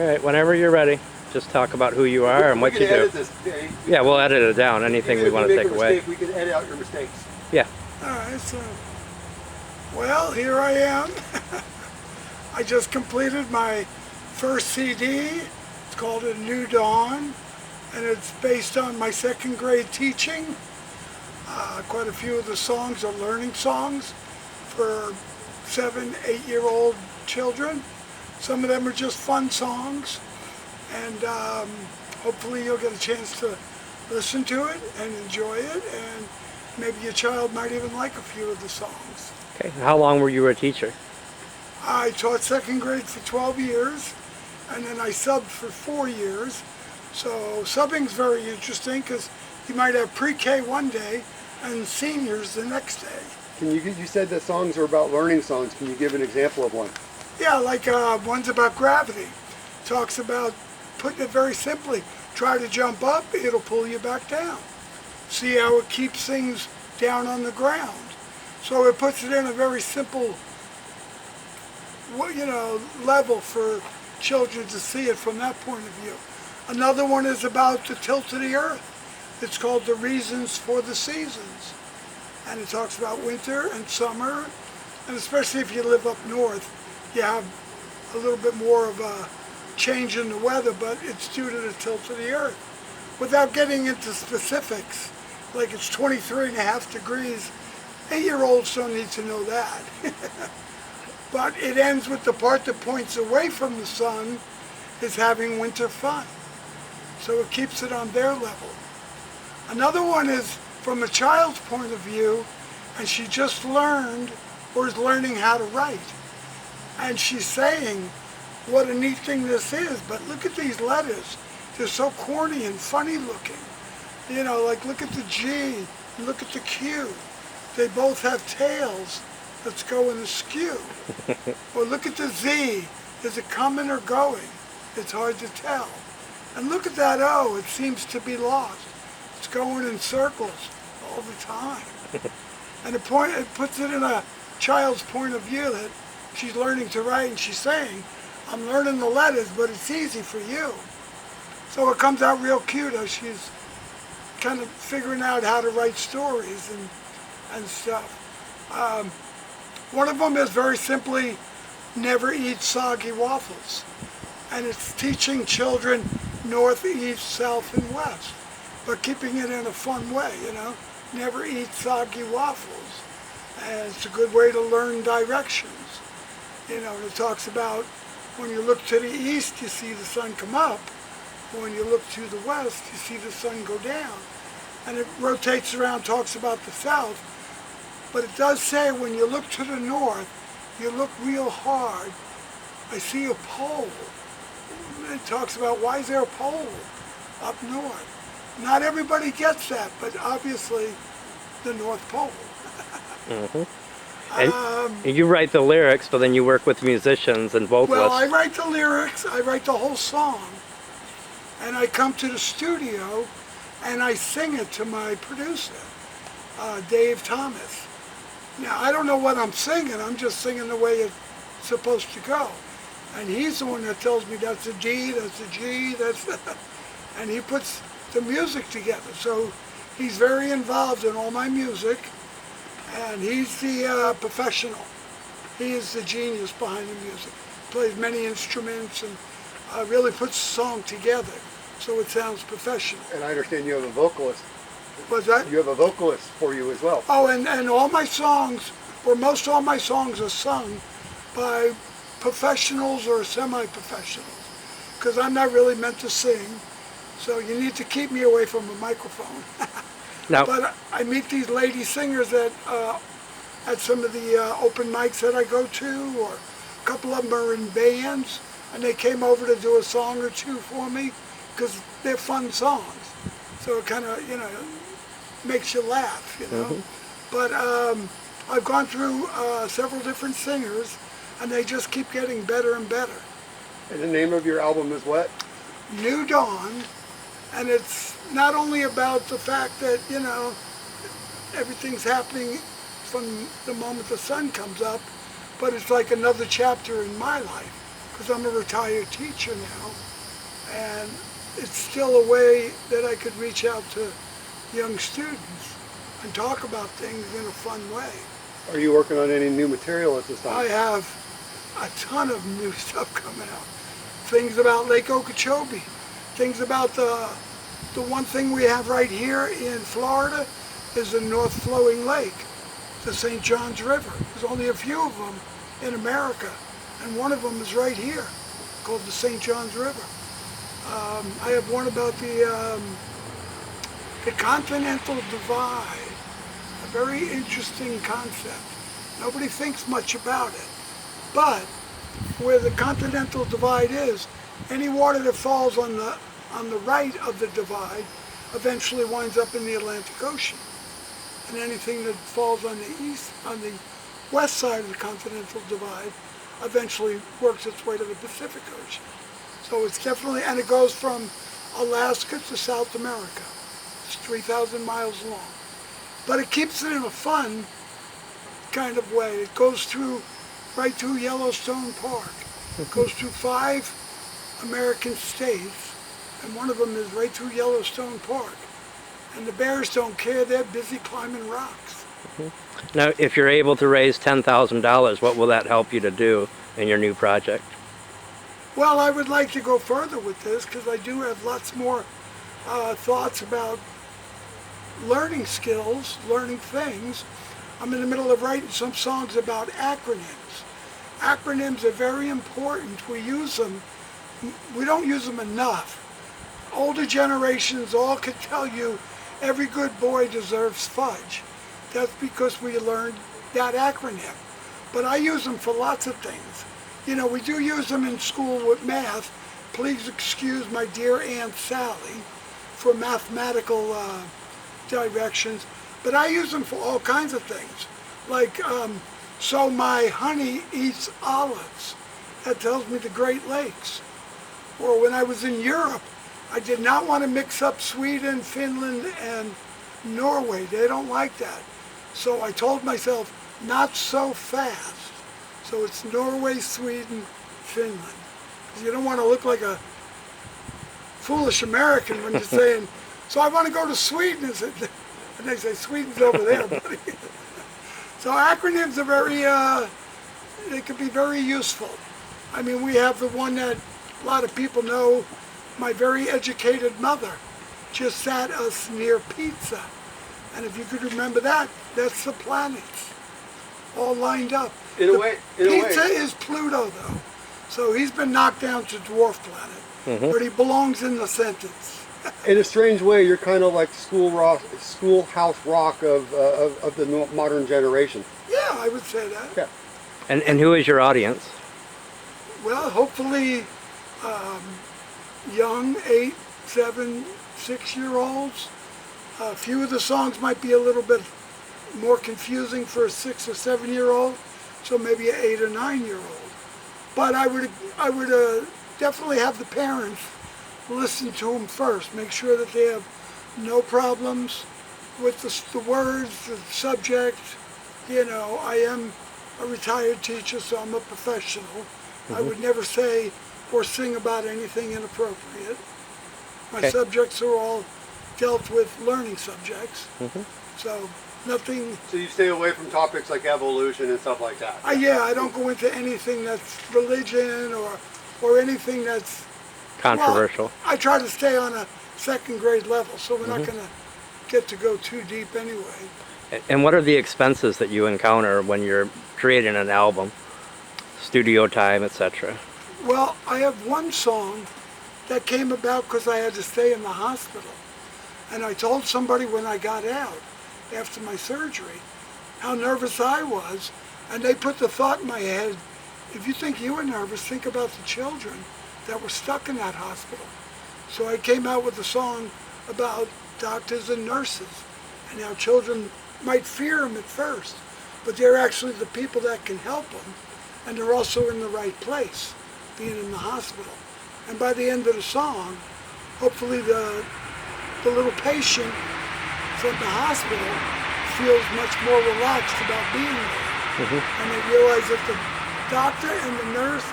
All right, whenever you're ready, just talk about who you are and what you do. Edit this, Dave. Yeah, we'll edit it down. Anything we want to take away. We can edit out your mistakes. Yeah. All right, so, well, here I am. I just completed my first CD. It's called A New Dawn, and it's based on my second grade teaching. Quite a few of the songs are learning songs for 7, 8-year-old children. Some of them are just fun songs, and hopefully you'll get a chance to listen to it and enjoy it, and maybe your child might even like a few of the songs. Okay. How long were you a teacher? I taught second grade for 12 years, and then I subbed for 4 years. So subbing's very interesting because you might have pre-K one day and seniors the next day. You said the songs are about learning songs. Can you give an example of one? Yeah, like one's about gravity. Talks about, putting it very simply, try to jump up, it'll pull you back down. See how it keeps things down on the ground. So it puts it in a very simple, level for children to see it from that point of view. Another one is about the tilt of the earth. It's called The Reasons for the Seasons. And it talks about winter and summer, and especially if you live up north, you have a little bit more of a change in the weather, but it's due to the tilt of the earth. Without getting into specifics, like it's 23.5 degrees, 8-year-olds don't need to know that. But it ends with the part that points away from the sun is having winter fun. So it keeps it on their level. Another one is from a child's point of view, and she just learned or is learning how to write. And she's saying, what a neat thing this is, but look at these letters. They're so corny and funny looking. Like look at the G, and look at the Q. They both have tails that's going askew. Or look at the Z, is it coming or going? It's hard to tell. And look at that O, it seems to be lost. It's going in circles all the time. And it puts it in a child's point of view that she's learning to write, and she's saying, I'm learning the letters, but it's easy for you. So it comes out real cute as she's kind of figuring out how to write stories and stuff. One of them is very simply, never eat soggy waffles. And it's teaching children north, east, south, and west, but keeping it in a fun way, Never eat soggy waffles. And it's a good way to learn directions. It talks about when you look to the east, you see the sun come up. When you look to the west, you see the sun go down. And it rotates around, talks about the south. But it does say when you look to the north, you look real hard. I see a pole. It talks about why is there a pole up north? Not everybody gets that, but obviously the North Pole. Mm-hmm. And you write the lyrics, but then you work with musicians and vocalists. Well, I write the lyrics, I write the whole song, and I come to the studio and I sing it to my producer, Dave Thomas. Now, I don't know what I'm singing, I'm just singing the way it's supposed to go. And he's the one that tells me that's a D, that's a G, and he puts the music together. So he's very involved in all my music, and he's the professional. He is the genius behind the music. Plays many instruments and really puts the song together so it sounds professional. And I understand you have a vocalist. What's that? You have a vocalist for you as well. Oh, and all my songs, or most all my songs are sung by professionals or semi-professionals, because I'm not really meant to sing, so you need to keep me away from a microphone. Now, but I meet these lady singers at some of the open mics that I go to, or a couple of them are in bands, and they came over to do a song or two for me, because they're fun songs. So it kind of, makes you laugh, Mm-hmm. But I've gone through several different singers, and they just keep getting better and better. And the name of your album is what? New Dawn, and it's not only about the fact that, everything's happening from the moment the sun comes up, but it's like another chapter in my life, because I'm a retired teacher now, and it's still a way that I could reach out to young students and talk about things in a fun way. Are you working on any new material at this time? I have a ton of new stuff coming out. Things about Lake Okeechobee, things about the one thing we have right here in Florida is the North Flowing Lake, the St. Johns River. There's only a few of them in America, and one of them is right here, called the St. Johns River. I have one about the Continental Divide, a very interesting concept. Nobody thinks much about it, but where the Continental Divide is, any water that falls on the right of the divide eventually winds up in the Atlantic Ocean. And anything that falls on the west side of the Continental Divide eventually works its way to the Pacific Ocean. So it's definitely, and it goes from Alaska to South America. It's 3,000 miles long. But it keeps it in a fun kind of way. It goes right through Yellowstone Park. It goes through 5 American states, and one of them is right through Yellowstone Park. And the bears don't care, they're busy climbing rocks. Now, if you're able to raise $10,000, what will that help you to do in your new project? Well, I would like to go further with this because I do have lots more thoughts about learning skills, learning things. I'm in the middle of writing some songs about acronyms. Acronyms are very important. We use them. We don't use them enough. Older generations all could tell you every good boy deserves fudge. That's because we learned that acronym. But I use them for lots of things. You know, we do use them in school with math. Please excuse my dear Aunt Sally for mathematical directions. But I use them for all kinds of things. Like, so my honey eats olives. That tells me the Great Lakes. Or when I was in Europe, I did not want to mix up Sweden, Finland, and Norway. They don't like that. So I told myself, not so fast. So it's Norway, Sweden, Finland. Because you don't want to look like a foolish American when you're saying, so I want to go to Sweden. And they say, Sweden's over there, buddy. So acronyms are very, they can be very useful. I mean, we have the one that a lot of people know. My very educated mother just sat us near pizza. And if you could remember that, that's the planets all lined up. Pizza is Pluto, though. So he's been knocked down to dwarf planet, but he belongs in the sentence. In a strange way, you're kind of like schoolhouse rock of the modern generation. Yeah, I would say that. Yeah. And who is your audience? Well, hopefully young 8, 7, 6-year-olds. A few of the songs might be a little bit more confusing for a 6 or 7-year-old, so maybe an 8 or 9-year-old. But I would definitely have the parents listen to them first. Make sure that they have no problems with the words, the subject. You know, I am a retired teacher, so I'm a professional. I would never say or sing about anything inappropriate. My subjects are all dealt with learning subjects. So nothing. So you stay away from topics like evolution and stuff like that? Yeah, I don't go into anything that's religion or anything that's Controversial. Well, I try to stay on a 2nd grade level, so we're not going to get to go too deep anyway. And what are the expenses that you encounter when you're creating an album? Studio time, etc. Well, I have one song that came about because I had to stay in the hospital. And I told somebody when I got out, after my surgery, how nervous I was. And they put the thought in my head, if you think you were nervous, think about the children that were stuck in that hospital. So I came out with a song about doctors and nurses and how children might fear them at first, but they're actually the people that can help them, and they're also in the right place, being in the hospital. And by the end of the song, hopefully the little patient from the hospital feels much more relaxed about being there. And they realize that the doctor and the nurse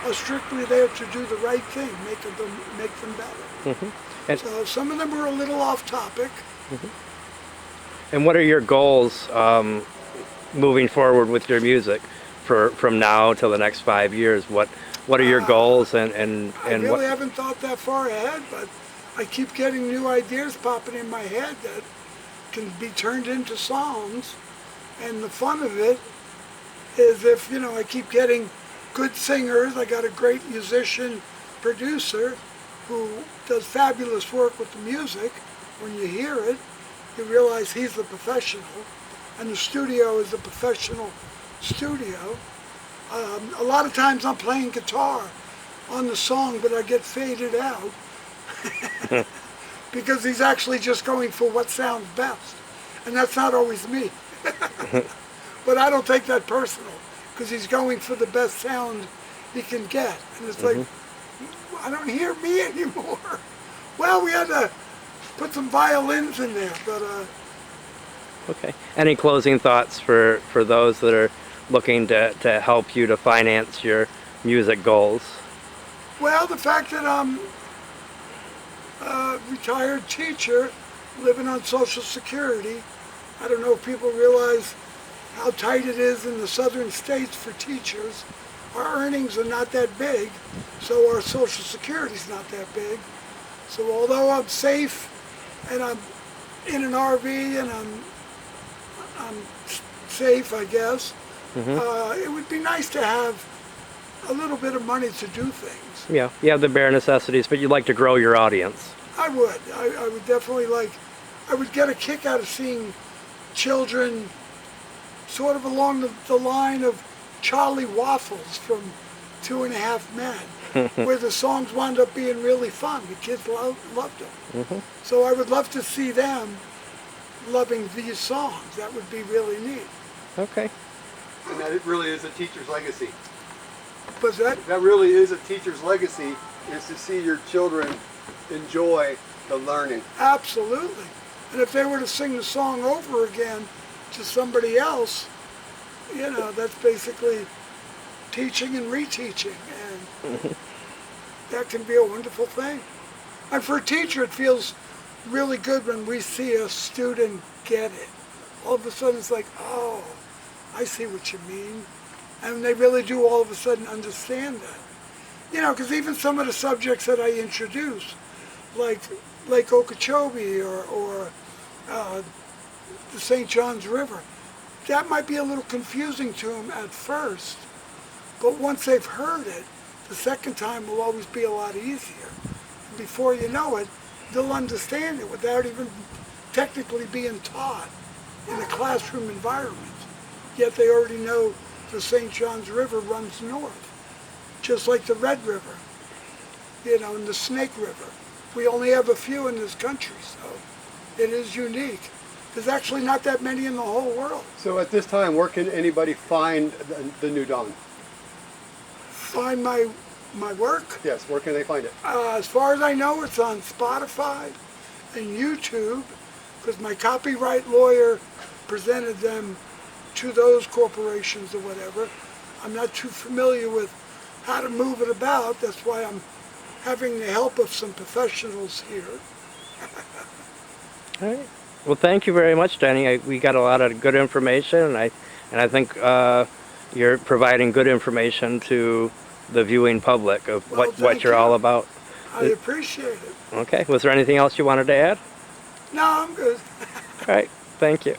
are strictly there to do the right thing, make them better. And, So some of them are a little off topic. and what are your goals moving forward with your music from now till the next 5 years? What are your goals and I really what? haven't thought that far ahead, but I keep getting new ideas popping in my head that can be turned into songs. And the fun of it is if, I keep getting good singers. I got a great musician producer who does fabulous work with the music. When you hear it, you realize he's the professional, and the studio is a professional studio. A lot of times I'm playing guitar on the song, but I get faded out because he's actually just going for what sounds best, and that's not always me. But I don't take that personal because he's going for the best sound he can get, and it's like, I don't hear me anymore. Well, we had to put some violins in there, but Okay. Any closing thoughts for those that are looking to help you to finance your music goals? well, the fact that I'm a retired teacher living on Social Security, I don't know if people realize how tight it is in the southern states for teachers. Our earnings are not that big, so our Social Security's not that big. So although I'm safe and I'm in an RV and I'm safe, I guess, it would be nice to have a little bit of money to do things. Yeah, you have the bare necessities, but you'd like to grow your audience. I would. I would definitely I would get a kick out of seeing children sort of along the line of Charlie Waffles from 2.5 Men, where the songs wound up being really fun. The kids loved them. So I would love to see them loving these songs. That would be really neat. Okay. And that it really is a teacher's legacy. But That really is a teacher's legacy, is to see your children enjoy the learning. absolutely. And if they were to sing the song over again to somebody else, that's basically teaching and reteaching, and that can be a wonderful thing. And for a teacher, it feels really good when we see a student get it. All of a sudden, it's like, oh, I see what you mean. And they really do all of a sudden understand that. Because even some of the subjects that I introduce, like Lake Okeechobee or the St. Johns River, that might be a little confusing to them at first, but once they've heard it, the second time will always be a lot easier. Before you know it, they'll understand it without even technically being taught in a classroom environment. Yet they already know the St. Johns River runs north, just like the Red River, and the Snake River. We only have a few in this country, so it is unique. There's actually not that many in the whole world. So at this time, where can anybody find the New Dawn? Find my work. Yes, where can they find it? As far as I know, it's on Spotify and YouTube, because my copyright lawyer presented them to those corporations or whatever. I'm not too familiar with how to move it about. That's why I'm having the help of some professionals here. All right. Well, thank you very much, Denny. We got a lot of good information, and I think you're providing good information to the viewing public of Well, what thank you're you. all about. I appreciate it. Okay. Was there anything else you wanted to add? No, I'm good. All right. Thank you.